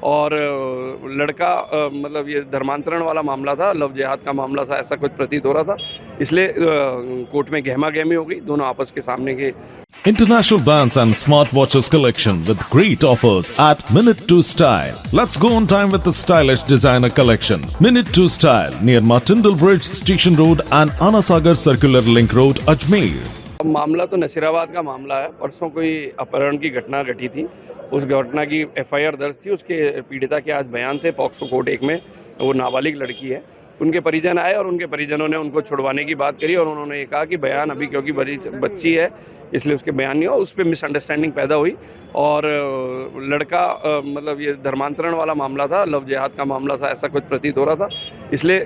और लड़का मतलब ये धर्मांतरण वाला मामला था, लव जिहाद का मामला था, ऐसा कुछ प्रतीत हो रहा था। इसलिए कोर्ट में गहमा गहमी हो गई, दोनों आपस के सामने के। International brands and smartwatches collection with great offers at Minute 2 Style. Let's go on time with the stylish designer collection. Minute 2 Style near Martindale Bridge, Station Road and Anasagar Circular Link Road, Ajmer. मामला तो नसीराबाद का मामला है। परसों कोई अपहरण की घटना घटी थी, उस घटना की एफआईआर दर्ज थी। उसके पीड़िता के आज बयान थे पॉक्सो कोर्ट 1 में। वो नाबालिग लड़की है। उनके परिजन आए और उनके परिजनों ने उनको छुड़वाने की बात करी और उन्होंने ये कहा कि बयान अभी क्योंकि बच्ची है इसलिए उसके बयान नहीं हो। उस पर मिसअंडरस्टैंडिंग पैदा हुई और लड़का मतलब ये धर्मांतरण वाला मामला था, लव जिहाद का मामला था, ऐसा कुछ प्रतीत हो रहा था। इसलिए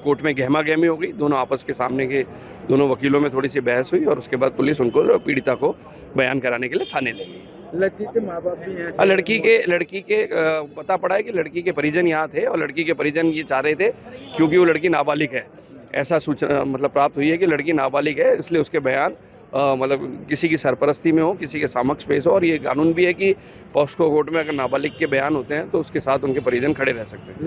कोर्ट में गहमा गहमी हो गई, दोनों आपस के सामने के दोनों वकीलों में थोड़ी सी बहस हुई और उसके बाद पुलिस उनको पीड़िता को बयान कराने के लिए थाने ले गई। लड़की के माँ बाप भी हैं? लड़की के पता पड़ा है कि लड़की के परिजन यहाँ थे और लड़की के परिजन ये चाह रहे थे क्योंकि वो लड़की नाबालिग है। ऐसा सूचना मतलब प्राप्त हुई है कि लड़की नाबालिग है, इसलिए उसके बयान मतलब किसी की सरपरस्ती में हो, किसी के समक्ष पेश हो। और ये कानून भी है कि पॉक्सो कोर्ट में अगर नाबालिग के बयान होते हैं तो उसके साथ उनके परिजन खड़े रह सकते हैं।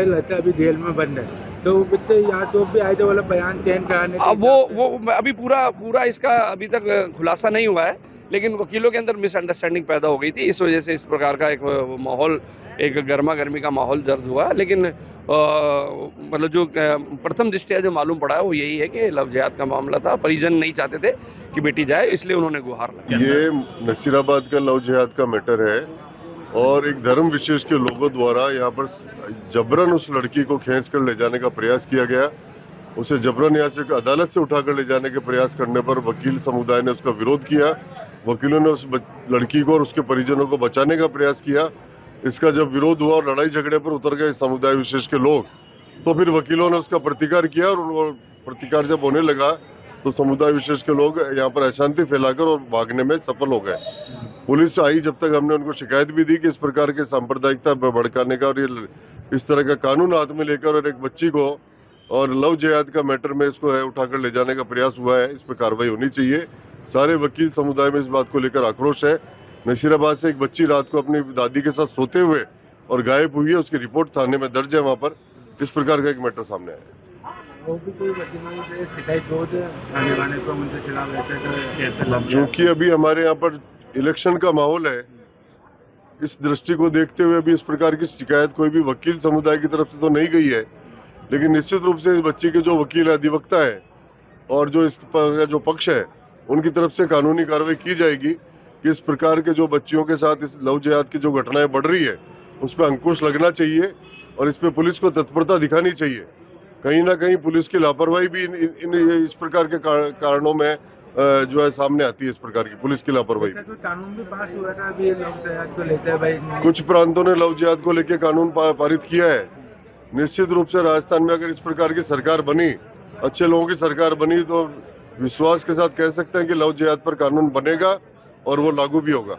लड़का अभी जेल में बंद है, तो वो कितने यहाँ तो भी आए थे वाला बयान चेंज कराने। अब वो अभी पूरा इसका अभी तक खुलासा नहीं हुआ है, लेकिन वकीलों के अंदर मिसअंडरस्टैंडिंग पैदा हो गई थी। इस वजह से इस प्रकार का एक माहौल, एक गर्मा गर्मी का माहौल दर्ज हुआ। लेकिन मतलब जो प्रथम दृष्टया जो मालूम पड़ा है वो यही है कि लव जिहाद का मामला था। परिजन नहीं चाहते थे कि बेटी जाए, इसलिए उन्होंने गुहार लगाई। ये नसीराबाद का लव जिहाद का मैटर है और एक धर्म विशेष के लोगों द्वारा यहाँ पर जबरन उस लड़की को खींच कर ले जाने का प्रयास किया गया। उसे जबरन यहाँ से अदालत से उठाकर ले जाने के प्रयास करने पर वकील समुदाय ने उसका विरोध किया। वकीलों ने उस लड़की को और उसके परिजनों को बचाने का प्रयास किया। इसका जब विरोध हुआ और लड़ाई झगड़े पर उतर गए समुदाय विशेष के लोग, तो फिर वकीलों ने उसका प्रतिकार किया और उनको प्रतिकार जब होने लगा तो समुदाय विशेष के लोग यहाँ पर अशांति फैलाकर और भागने में सफल हो गए। पुलिस आई जब तक हमने उनको शिकायत भी दी कि इस प्रकार के सांप्रदायिकता भड़काने का और ये इस तरह का कानून हाथ में लेकर और एक बच्ची को और लव जिहाद का मैटर में इसको उठाकर ले जाने का प्रयास हुआ है, इस पर कार्रवाई होनी चाहिए। सारे वकील समुदाय में इस बात को लेकर आक्रोश है। नसीराबाद से एक बच्ची रात को अपनी दादी के साथ सोते हुए और गायब हुई है, उसकी रिपोर्ट थाने में दर्ज है। वहाँ पर इस प्रकार का एक मैटर सामने आया है। चूंकि अभी हमारे यहाँ पर इलेक्शन का माहौल है, इस दृष्टि को देखते हुए अभी इस प्रकार की शिकायत कोई भी वकील समुदाय की तरफ से तो नहीं गई है, लेकिन निश्चित रूप से इस बच्ची के जो वकील अधिवक्ता है और जो इसका जो पक्ष है उनकी तरफ से कानूनी कार्रवाई की जाएगी कि इस प्रकार के जो बच्चियों के साथ इस लव जिहाद की जो घटनाएं बढ़ रही है उस पर अंकुश लगना चाहिए और इस पे पुलिस को तत्परता दिखानी चाहिए। कहीं ना कहीं पुलिस की लापरवाही भी इस प्रकार के कारणों में जो है सामने आती है। इस प्रकार की पुलिस की लापरवाही। कानून भी पास हुआ था अभी लव जिहाद को लेकर, भाई कुछ प्रांतों ने लव जिहाद को लेकर कानून पारित किया है। निश्चित रूप से राजस्थान में अगर इस प्रकार की सरकार बनी, अच्छे लोगों की सरकार बनी, तो विश्वास के साथ कह सकते हैं कि लव जिहाद पर कानून बनेगा और वो लागू भी होगा।